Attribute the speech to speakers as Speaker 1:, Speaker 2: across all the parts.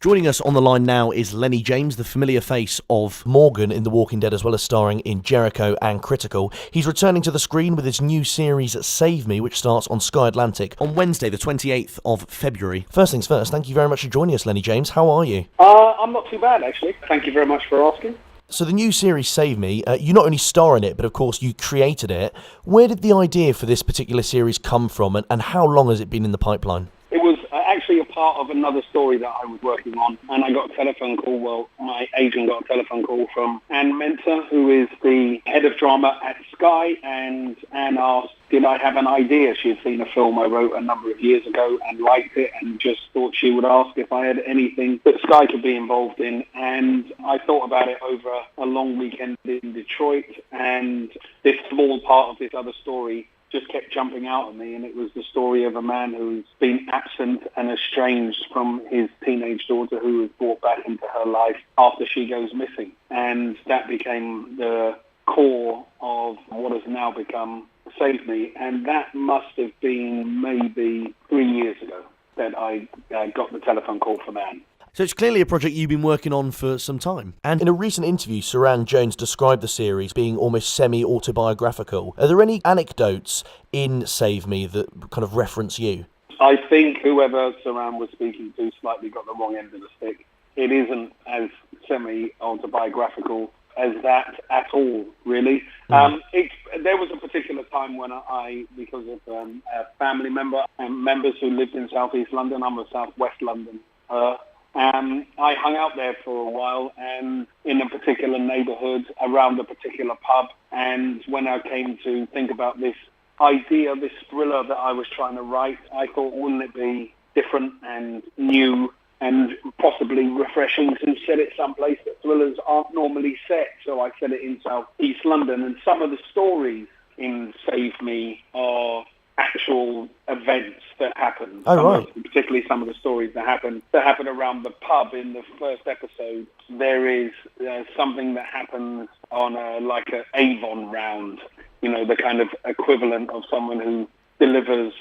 Speaker 1: Joining us on the line now is Lennie James, the familiar face of Morgan in The Walking Dead, as well as starring in Jericho and Critical. He's returning to the screen with his new series Save Me, which starts on Sky Atlantic on Wednesday, the 28th of February. First things first, thank you very much for joining us, Lennie James. How are you?
Speaker 2: I'm not too bad, actually. Thank you very much for asking.
Speaker 1: So the new series Save Me, you not only star in it, but of course you created it. Where did the idea for this particular series come from, and how long has it been in the pipeline?
Speaker 2: It was actually a part of another story that I was working on, and I got a telephone call. Well, my agent got a telephone call from Anne Mentor, who is the head of drama at Sky, and Anne asked, did I have an idea? She had seen a film I wrote a number of years ago and liked it, and just thought she would ask if I had anything that Sky could be involved in. And I thought about it over a long weekend in Detroit, and this small part of this other story just kept jumping out at me, and it was the story of a man who's been absent and estranged from his teenage daughter, who was brought back into her life after she goes missing. And that became the core of what has now become Save Me, and that must have been maybe 3 years ago that I got the telephone call from Anne.
Speaker 1: So it's clearly a project you've been working on for some time. And in a recent interview, Saran Jones described the series being almost semi-autobiographical. Are there any anecdotes in Save Me that kind of reference you?
Speaker 2: I think whoever Saran was speaking to slightly got the wrong end of the stick. It isn't as semi-autobiographical as that at all, really. There was a particular time when I because of a family member and members who lived in South East London, I'm a South West London, I hung out there for a while, and in a particular neighbourhood, around a particular pub. And when I came to think about this idea, this thriller that I was trying to write, I thought, wouldn't it be different and new and possibly refreshing to set it someplace that thrillers aren't normally set? So I set it in South East London, and some of the stories in Save Me are actual events that happen. Particularly some of the stories that happen around the pub. In the first episode, there is something that happens on like an Avon round, the kind of equivalent of someone who delivers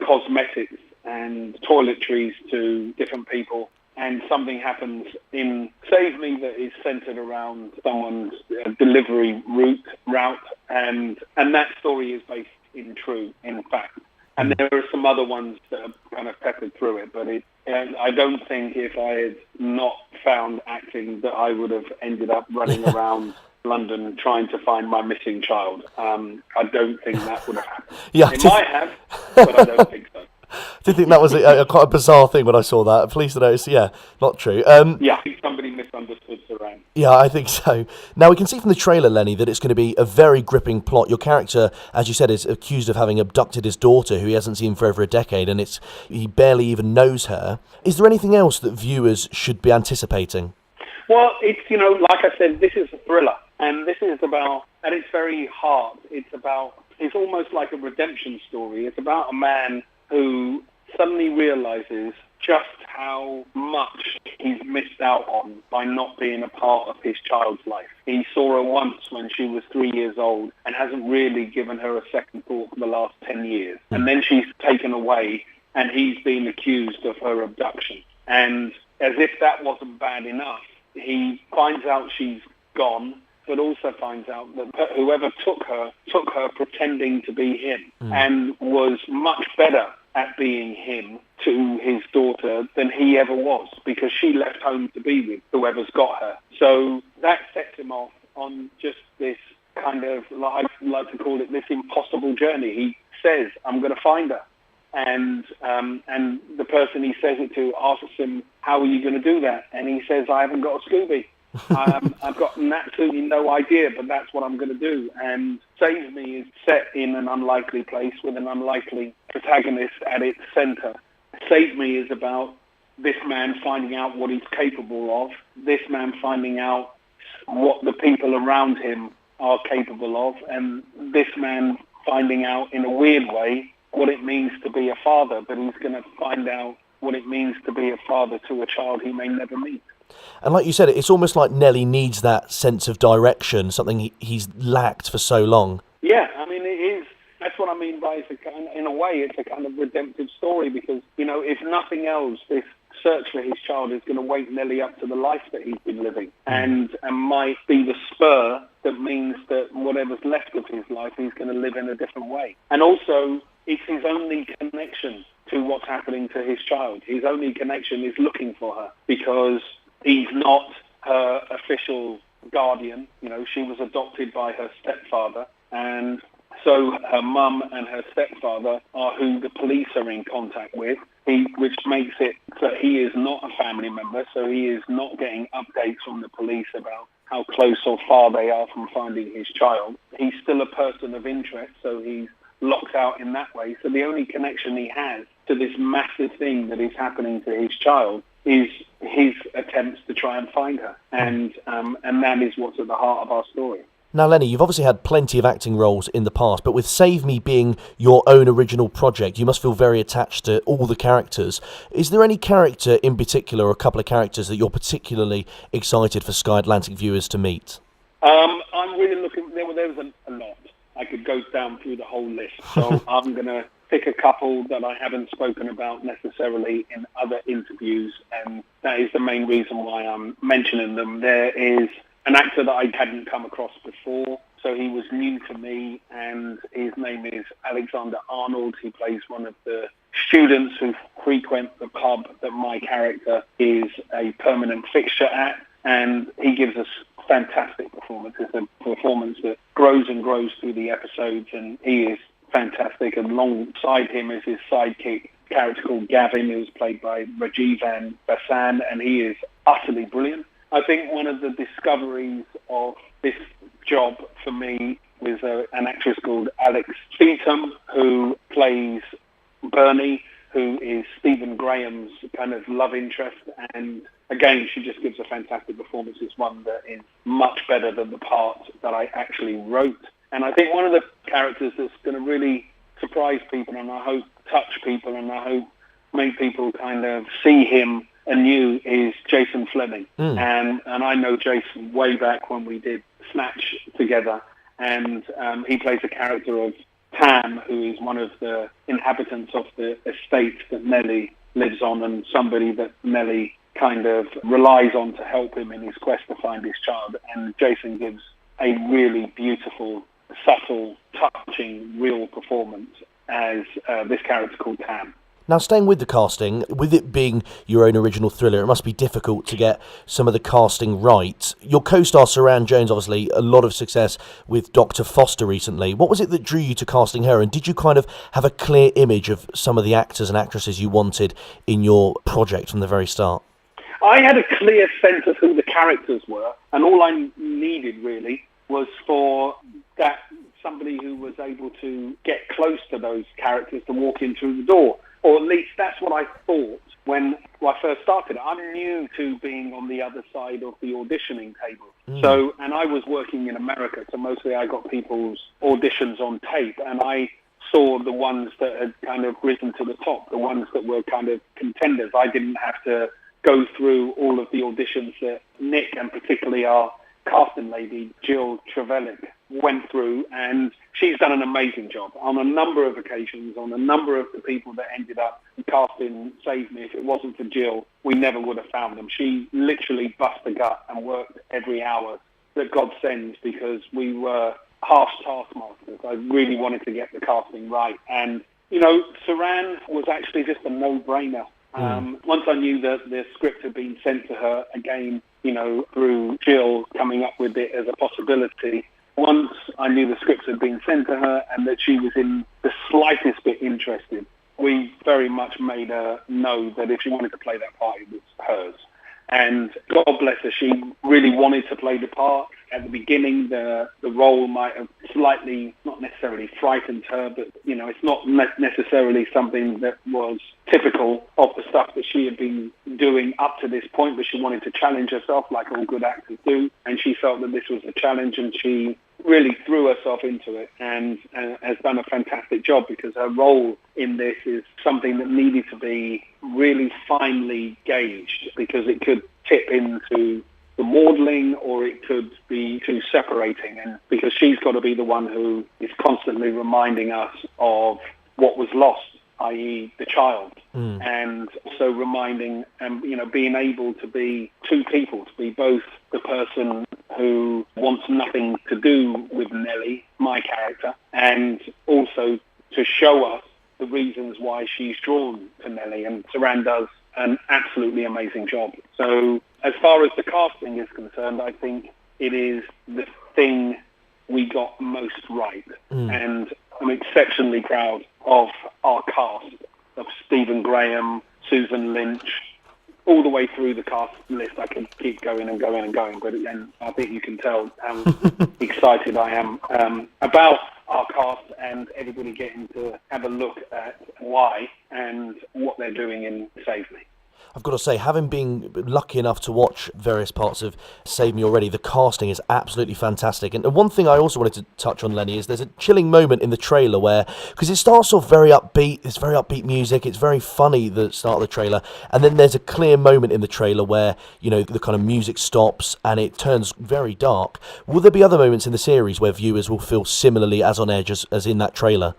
Speaker 2: cosmetics and toiletries to different people. And something happens in Save Me that is centered around someone's delivery route, and that story is based in fact. And there are some other ones that are kind of peppered through it, but I don't think if I had not found acting that I would have ended up running around London trying to find my missing child. I don't think that would have happened. It might have, but I don't think so.
Speaker 1: I did think that was quite a bizarre thing when I saw that. Pleased to notice, not true.
Speaker 2: I think somebody misunderstood Saran.
Speaker 1: Yeah, I think so. Now, we can see from the trailer, Lennie, that it's going to be a very gripping plot. Your character, as you said, is accused of having abducted his daughter, who he hasn't seen for over a decade, and he barely even knows her. Is there anything else that viewers should be anticipating?
Speaker 2: Well, it's, like I said, this is a thriller, and this is about, at its very heart, it's almost like a redemption story. It's about a man who suddenly realizes just how much he's missed out on by not being a part of his child's life. He saw her once when she was 3 years old and hasn't really given her a second thought for the last 10 years. And then she's taken away, and he's been accused of her abduction. And as if that wasn't bad enough, he finds out she's gone, but also finds out that whoever took her pretending to be him, and was much better at being him to his daughter than he ever was, because she left home to be with whoever's got her. So that sets him off on just this kind of, I like to call it, this impossible journey. He says, I'm going to find her. And the person he says it to asks him, how are you going to do that? And he says, I haven't got a Scooby. I've got absolutely no idea, but that's what I'm going to do. And Save Me is set in an unlikely place with an unlikely protagonist at its centre. Save Me is about this man finding out what he's capable of, this man finding out what the people around him are capable of, and this man finding out in a weird way what it means to be a father, but he's going to find out what it means to be a father to a child he may never meet.
Speaker 1: And like you said, it's almost like Nelly needs that sense of direction, something he's lacked for so long.
Speaker 2: Yeah, I mean, it is That's what I mean by in a way, it's a kind of redemptive story because, if nothing else, this search for his child is going to wake Nellie up to the life that he's been living and might be the spur that means that whatever's left of his life, he's going to live in a different way. And also, it's his only connection to what's happening to his child. His only connection is looking for her because he's not her official guardian. She was adopted by her stepfather, and so her mum and her stepfather are who the police are in contact with, which makes it that he is not a family member, so he is not getting updates from the police about how close or far they are from finding his child. He's still a person of interest, so he's locked out in that way. So the only connection he has to this massive thing that is happening to his child is his attempts to try and find her. And that is what's at the heart of our story.
Speaker 1: Now, Lennie, you've obviously had plenty of acting roles in the past, but with Save Me being your own original project, you must feel very attached to all the characters. Is there any character in particular, or a couple of characters, that you're particularly excited for Sky Atlantic viewers to meet?
Speaker 2: I'm really looking... There was a lot. I could go down through the whole list, so I'm going to pick a couple that I haven't spoken about necessarily in other interviews, and that is the main reason why I'm mentioning them. There is an actor that I hadn't come across before, so he was new to me, and his name is Alexander Arnold. He plays one of the students who frequent the pub that my character is a permanent fixture at, and he gives us fantastic performance. It's a performance that grows and grows through the episodes, and he is fantastic. And alongside him is his sidekick, character called Gavin, who's played by Rajiv Basan, and he is utterly brilliant. I think one of the discoveries of this job for me was an actress called Alex Feetham, who plays Bernie, who is Stephen Graham's kind of love interest. And again, she just gives a fantastic performance. It's one that is much better than the part that I actually wrote. And I think one of the characters that's going to really surprise people, and I hope touch people, and I hope make people kind of see him anew, is Jason Fleming. And I know Jason way back when we did Snatch together, and he plays a character of Tam, who is one of the inhabitants of the estate that Nellie lives on, and somebody that Nellie kind of relies on to help him in his quest to find his child. And Jason gives a really beautiful, subtle, touching, real performance as this character called Tam.
Speaker 1: Now, staying with the casting, with it being your own original thriller, it must be difficult to get some of the casting right. Your co-star Saran Jones, obviously, a lot of success with Dr. Foster recently. What was it that drew you to casting her, and did you kind of have a clear image of some of the actors and actresses you wanted in your project from the very start?
Speaker 2: I had a clear sense of who the characters were, and all I needed really was for that somebody who was able to get close to those characters to walk in through the door. Or at least that's what I thought when I first started. I'm new to being on the other side of the auditioning table. So, and I was working in America, so mostly I got people's auditions on tape, and I saw the ones that had kind of risen to the top, the ones that were kind of contenders. I didn't have to go through all of the auditions that Nick, and particularly our casting lady, Jill Trevelyan, went through, and she's done an amazing job on a number of occasions, on a number of the people that ended up casting Save Me. If it wasn't for Jill, we never would have found them. She literally bust a gut and worked every hour that God sends, because we were harsh taskmasters. I really wanted to get the casting right. And, Saran was actually just a no-brainer. Once I knew that the script had been sent to her, again, through Jill coming up with it as a possibility, once I knew the scripts had been sent to her and that she was in the slightest bit interested, we very much made her know that if she wanted to play that part, it was hers. And God bless her, she really wanted to play the part. At the beginning, the role might have slightly, not necessarily frightened her, but, it's not necessarily something that was typical of the stuff that she had been doing up to this point, but she wanted to challenge herself like all good actors do. And she felt that this was a challenge, and she really threw herself into it, and has done a fantastic job, because her role in this is something that needed to be really finely gauged, because it could tip into the maudling, or it could be too separating. And because she's got to be the one who is constantly reminding us of what was lost, i.e. the child. And so reminding and, being able to be two people, to be both the person who wants nothing to do with Nellie, my character, and also to show us the reasons why she's drawn to Nellie. And Saran does an absolutely amazing job. So as far as the casting is concerned, I think it is the thing we got most right. And I'm exceptionally proud of our cast, of Stephen Graham, Susan Lynch, all the way through the cast list. I could keep going and going and going, but and I think you can tell how excited I am about our cast and everybody getting to have a look at why and what they're doing in Save Me.
Speaker 1: I've got to say, having been lucky enough to watch various parts of Save Me already, the casting is absolutely fantastic. And one thing I also wanted to touch on, Lennie, is there's a chilling moment in the trailer where, because it starts off very upbeat, it's very upbeat music, it's very funny, the start of the trailer, and then there's a clear moment in the trailer where, the kind of music stops and it turns very dark. Will there be other moments in the series where viewers will feel similarly as on edge as in that trailer?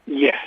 Speaker 2: Yes.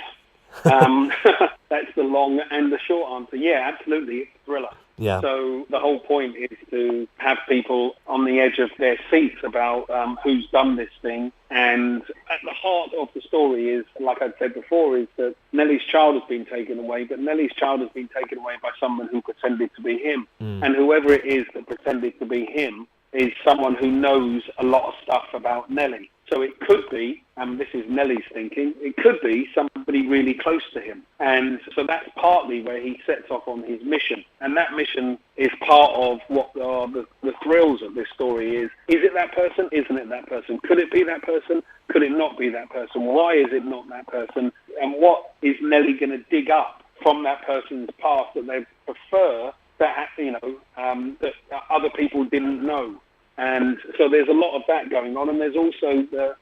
Speaker 2: That's the long and the short answer. Yeah, absolutely. It's a thriller.
Speaker 1: Yeah.
Speaker 2: So the whole point is to have people on the edge of their seats about who's done this thing. And at the heart of the story is, like I said before, is that Nellie's child has been taken away, but Nellie's child has been taken away by someone who pretended to be him. And whoever it is that pretended to be him is someone who knows a lot of stuff about Nellie. So it could be, and this is Nellie's thinking, it could be somebody really close to him. And so that's partly where he sets off on his mission. And that mission is part of what are the thrills of this story is it that person? Isn't it that person? Could it be that person? Could it not be that person? Why is it not that person? And what is Nellie going to dig up from that person's past that they prefer that, that other people didn't know? And so there's a lot of that going on. And there's also the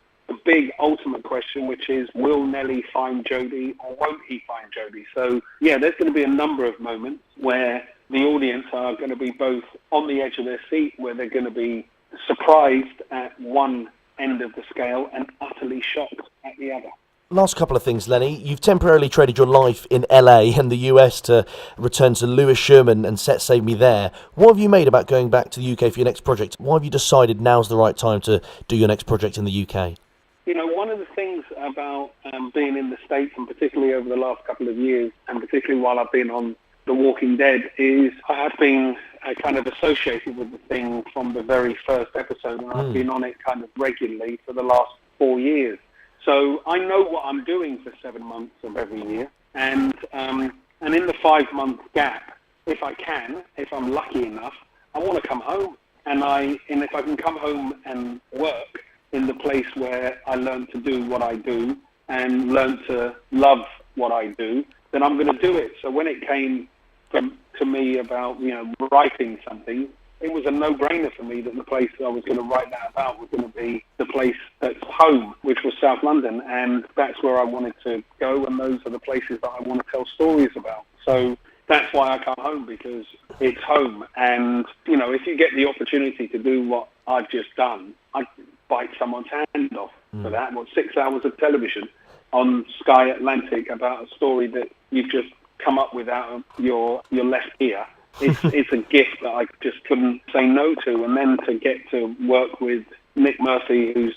Speaker 2: big ultimate question, which is, will Nellie find Jodie or won't he find Jodie? So, yeah, there's going to be a number of moments where the audience are going to be both on the edge of their seat, where they're going to be surprised at one end of the scale and utterly shocked at the other.
Speaker 1: Last couple of things, Lennie. You've temporarily traded your life in LA and the US to return to Lewisham and set Save Me there. What have you made about going back to the UK for your next project? Why have you decided now's the right time to do your next project in the UK?
Speaker 2: One of the things about being in the States, and particularly over the last couple of years, and particularly while I've been on The Walking Dead, is I have been kind of associated with the thing from the very first episode, and I've been on it kind of regularly for the last 4 years. So I know what I'm doing for 7 months of every year, and in the 5-month gap, if I'm lucky enough, I want to come home, and if I can come home and work in the place where I learned to do what I do and learn to love what I do, then I'm going to do it. So when it came to me about writing something, it was a no-brainer for me that the place I was going to write that about was going to be the place that's home, which was South London, and that's where I wanted to go, and those are the places that I want to tell stories about. So that's why I come home, because it's home. And, if you get the opportunity to do what I've just done, I'd bite someone's hand off for that. 6 hours of television on Sky Atlantic about a story that you've just come up with out of your left ear. It's a gift that I just couldn't say no to. And then to get to work with Nick Murphy, who's,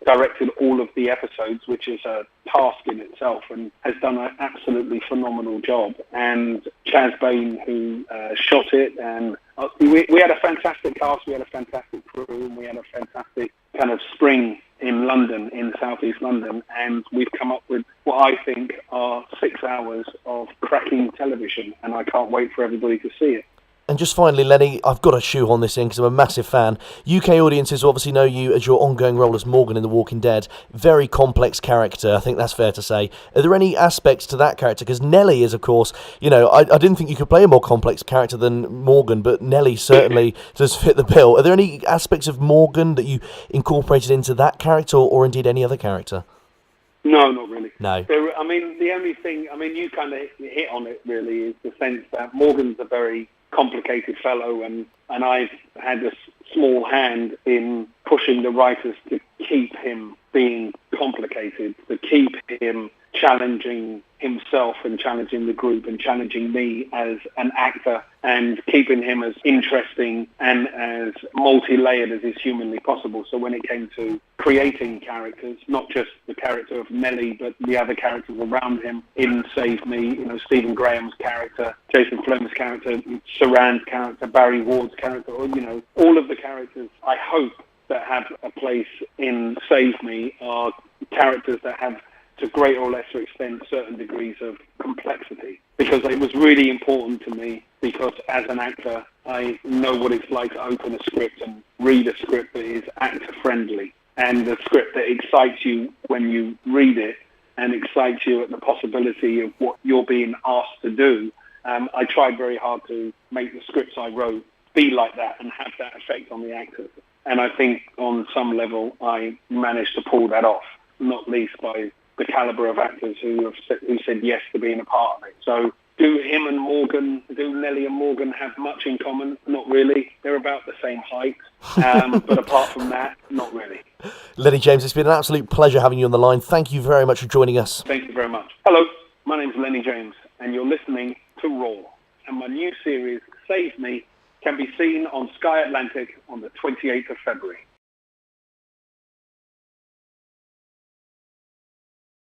Speaker 2: directed all of the episodes, which is a task in itself and has done an absolutely phenomenal job. And Chaz Bain, who shot it. And we had a fantastic cast, we had a fantastic crew, and we had a fantastic kind of spring in London, in southeast London. And we've come up with what I think are 6 hours of cracking television. And I can't wait for everybody to see it.
Speaker 1: And just finally, Lennie, I've got to shoehorn this in because I'm a massive fan. UK audiences obviously know you as your ongoing role as Morgan in The Walking Dead. Very complex character, I think that's fair to say. Are there any aspects to that character? Because Nellie is, of course, I didn't think you could play a more complex character than Morgan, but Nellie certainly does fit the bill. Are there any aspects of Morgan that you incorporated into that character or indeed any other character?
Speaker 2: No, not really.
Speaker 1: No.
Speaker 2: The only thing, you kind of hit on it really, is the sense that Morgan's a very complicated fellow, and I've had a small hand in pushing the writers to keep him being complicated, to keep him challenging himself and challenging the group and challenging me as an actor, and keeping him as interesting and as multi-layered as is humanly possible. So when it came to creating characters, not just the character of Nellie, but the other characters around him in Save Me, Stephen Graham's character, Jason Fleming's character, Saran's character, Barry Ward's character, or, all of the characters I hope that have a place in Save Me are characters that have, to greater or lesser extent, certain degrees of complexity, because it was really important to me, because as an actor I know what it's like to open a script and read a script that is actor friendly, and a script that excites you when you read it and excites you at the possibility of what you're being asked to do. I tried very hard to make the scripts I wrote be like that and have that effect on the actors, and I think on some level I managed to pull that off, not least by the caliber of actors who said yes to being a part of it. So do Nellie and Morgan have much in common? Not really. They're about the same height. But apart from that, not really.
Speaker 1: Lennie James, it's been an absolute pleasure having you on the line. Thank you very much for joining us.
Speaker 2: Thank you very much. Hello, my name's Lennie James, and you're listening to Raw. And my new series, Save Me, can be seen on Sky Atlantic on the 28th of February.